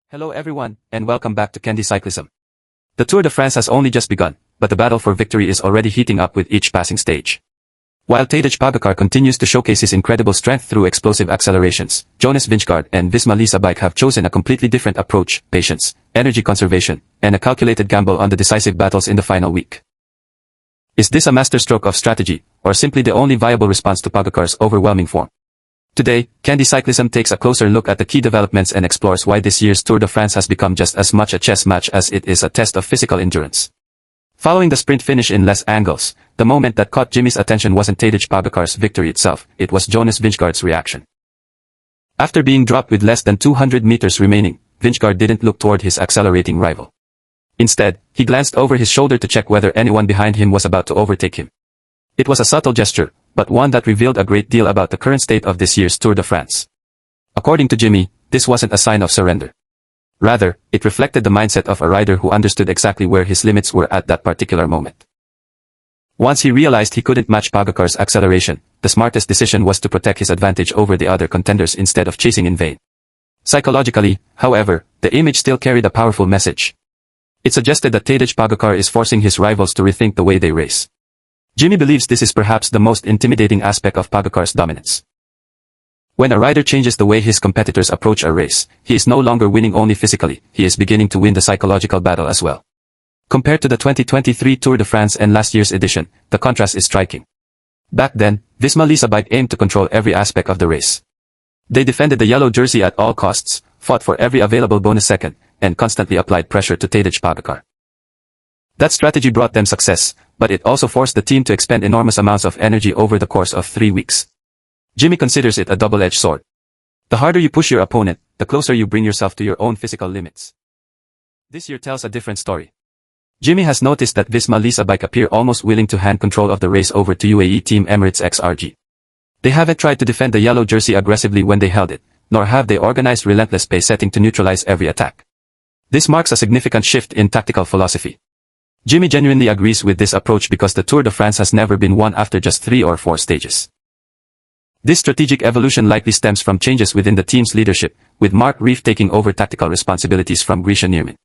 Hello everyone, and welcome back to Candy Cyclism. The Tour de France has only just begun, but the battle for victory is already heating up with each passing stage. While Tadej Pogačar continues to showcase his incredible strength through explosive accelerations, Jonas Vingegaard and Visma Lease have chosen a completely different approach: patience, energy conservation, and a calculated gamble on the decisive battles in the final week. Is this a masterstroke of strategy, or simply the only viable response to Pogačar's overwhelming form? Today, Candy Cyclism takes a closer look at the key developments and explores why this year's Tour de France has become just as much a chess match as it is a test of physical endurance. Following the sprint finish in Les Angles, the moment that caught Jimmy's attention wasn't Tadej Pogačar's victory itself, it was Jonas Vingegaard's reaction. After being dropped with less than 200 meters remaining, Vingegaard didn't look toward his accelerating rival. Instead, he glanced over his shoulder to check whether anyone behind him was about to overtake him. It was a subtle gesture, but one that revealed a great deal about the current state of this year's Tour de France. According to Jimmy, this wasn't a sign of surrender. Rather, it reflected the mindset of a rider who understood exactly where his limits were at that particular moment. Once he realized he couldn't match Pogačar's acceleration, the smartest decision was to protect his advantage over the other contenders instead of chasing in vain. Psychologically, however, the image still carried a powerful message. It suggested that Tadej Pogačar is forcing his rivals to rethink the way they race. Jimmy believes this is perhaps the most intimidating aspect of Pogačar's dominance. When a rider changes the way his competitors approach a race, he is no longer winning only physically, he is beginning to win the psychological battle as well. Compared to the 2023 Tour de France and last year's edition, the contrast is striking. Back then, Visma Lease aimed to control every aspect of the race. They defended the yellow jersey at all costs, fought for every available bonus second, and constantly applied pressure to Tadej Pogačar. That strategy brought them success, but it also forced the team to expend enormous amounts of energy over the course of 3 weeks. Jimmy considers it a double-edged sword. The harder you push your opponent, the closer you bring yourself to your own physical limits. This year tells a different story. Jimmy has noticed that Visma Lease appear almost willing to hand control of the race over to UAE Team Emirates XRG. They haven't tried to defend the yellow jersey aggressively when they held it, nor have they organized relentless pace setting to neutralize every attack. This marks a significant shift in tactical philosophy. Jimmy genuinely agrees with this approach because the Tour de France has never been won after just 3 or 4 stages. This strategic evolution likely stems from changes within the team's leadership, with Mark Reif taking over tactical responsibilities from Grisha Nierman.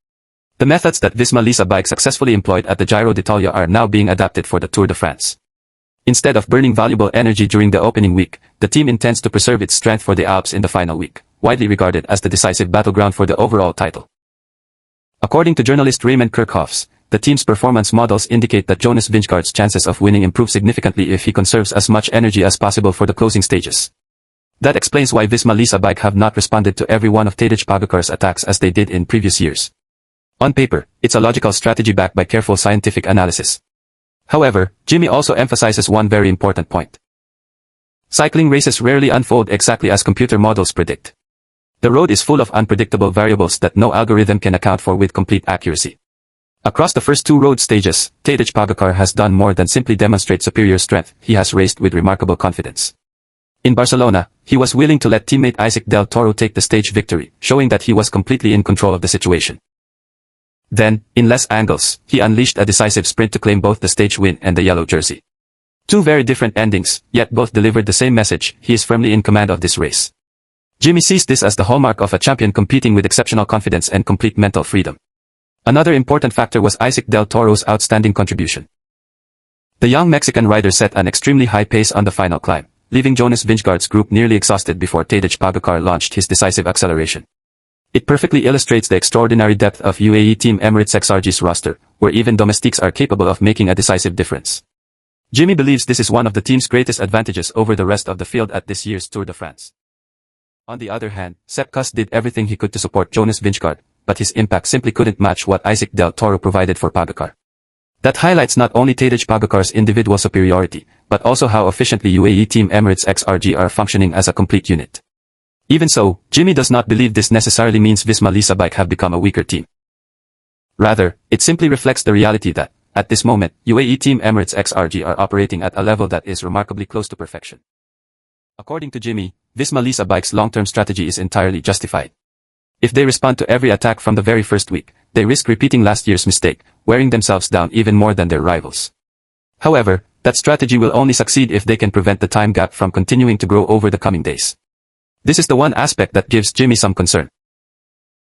The methods that Visma Lease successfully employed at the Giro d'Italia are now being adapted for the Tour de France. Instead of burning valuable energy during the opening week, the team intends to preserve its strength for the Alps in the final week, widely regarded as the decisive battleground for the overall title. According to journalist Raymond Kirchhoffs, the team's performance models indicate that Jonas Vingegaard's chances of winning improve significantly if he conserves as much energy as possible for the closing stages. That explains why Visma Lease have not responded to every one of Tadej Pogačar's attacks as they did in previous years. On paper, it's a logical strategy backed by careful scientific analysis. However, Jimmy also emphasizes one very important point. Cycling races rarely unfold exactly as computer models predict. The road is full of unpredictable variables that no algorithm can account for with complete accuracy. Across the first 2 road stages, Tadej Pogačar has done more than simply demonstrate superior strength, he has raced with remarkable confidence. In Barcelona, he was willing to let teammate Isaac Del Toro take the stage victory, showing that he was completely in control of the situation. Then, in Les Angles, he unleashed a decisive sprint to claim both the stage win and the yellow jersey. 2 very different endings, yet both delivered the same message: he is firmly in command of this race. Jimmy sees this as the hallmark of a champion competing with exceptional confidence and complete mental freedom. Another important factor was Isaac Del Toro's outstanding contribution. The young Mexican rider set an extremely high pace on the final climb, leaving Jonas Vingegaard's group nearly exhausted before Tadej Pogačar launched his decisive acceleration. It perfectly illustrates the extraordinary depth of UAE Team Emirates XRG's roster, where even domestiques are capable of making a decisive difference. Jimmy believes this is one of the team's greatest advantages over the rest of the field at this year's Tour de France. On the other hand, Sepp Kuss did everything he could to support Jonas Vingegaard, but his impact simply couldn't match what Isaac Del Toro provided for Pogačar. That highlights not only Tadej Pogačar's individual superiority, but also how efficiently UAE Team Emirates XRG are functioning as a complete unit. Even so, Jimmy does not believe this necessarily means Visma Lease have become a weaker team. Rather, it simply reflects the reality that, at this moment, UAE Team Emirates XRG are operating at a level that is remarkably close to perfection. According to Jimmy, Visma Lease's long-term strategy is entirely justified. If they respond to every attack from the very first week, they risk repeating last year's mistake, wearing themselves down even more than their rivals. However, that strategy will only succeed if they can prevent the time gap from continuing to grow over the coming days. This is the one aspect that gives Jimmy some concern.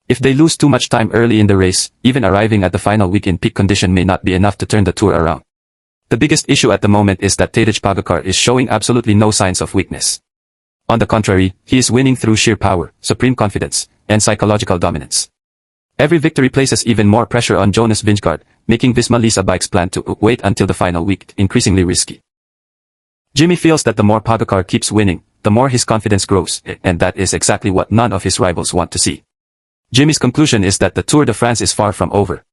If they lose too much time early in the race, even arriving at the final week in peak condition may not be enough to turn the Tour around. The biggest issue at the moment is that Tadej Pogačar is showing absolutely no signs of weakness. On the contrary, he is winning through sheer power, supreme confidence, and psychological dominance. Every victory places even more pressure on Jonas Vingegaard, making Visma Lease bike's plan to wait until the final week increasingly risky. Jimmy feels that the more Pogačar keeps winning, the more his confidence grows, and that is exactly what none of his rivals want to see. Jimmy's conclusion is that the Tour de France is far from over.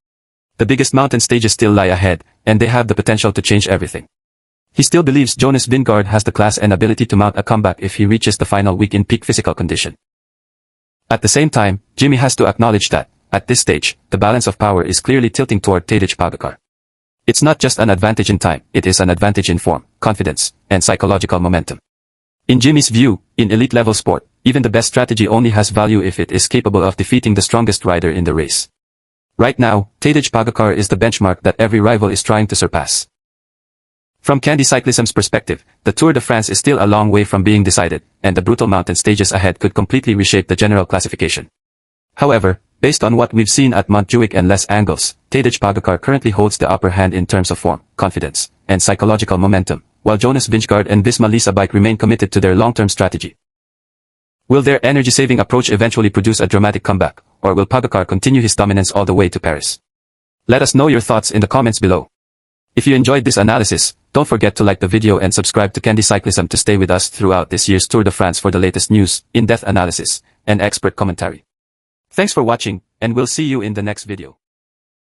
The biggest mountain stages still lie ahead, and they have the potential to change everything. He still believes Jonas Vingegaard has the class and ability to mount a comeback if he reaches the final week in peak physical condition. At the same time, Jimmy has to acknowledge that, at this stage, the balance of power is clearly tilting toward Tadej Pogačar. It's not just an advantage in time, it is an advantage in form, confidence, and psychological momentum. In Jimmy's view, in elite-level sport, even the best strategy only has value if it is capable of defeating the strongest rider in the race. Right now, Tadej Pogačar is the benchmark that every rival is trying to surpass. From Candy Cyclism's perspective, the Tour de France is still a long way from being decided, and the brutal mountain stages ahead could completely reshape the general classification. However, based on what we've seen at Montjuïc and Les Angles, Tadej Pogačar currently holds the upper hand in terms of form, confidence, and psychological momentum, while Jonas Vingegaard and Visma Lease bike remain committed to their long-term strategy. Will their energy-saving approach eventually produce a dramatic comeback, or will Pogačar continue his dominance all the way to Paris? Let us know your thoughts in the comments below. If you enjoyed this analysis, don't forget to like the video and subscribe to Candy Cyclism to stay with us throughout this year's Tour de France for the latest news, in-depth analysis, and expert commentary. Thanks for watching, and we'll see you in the next video.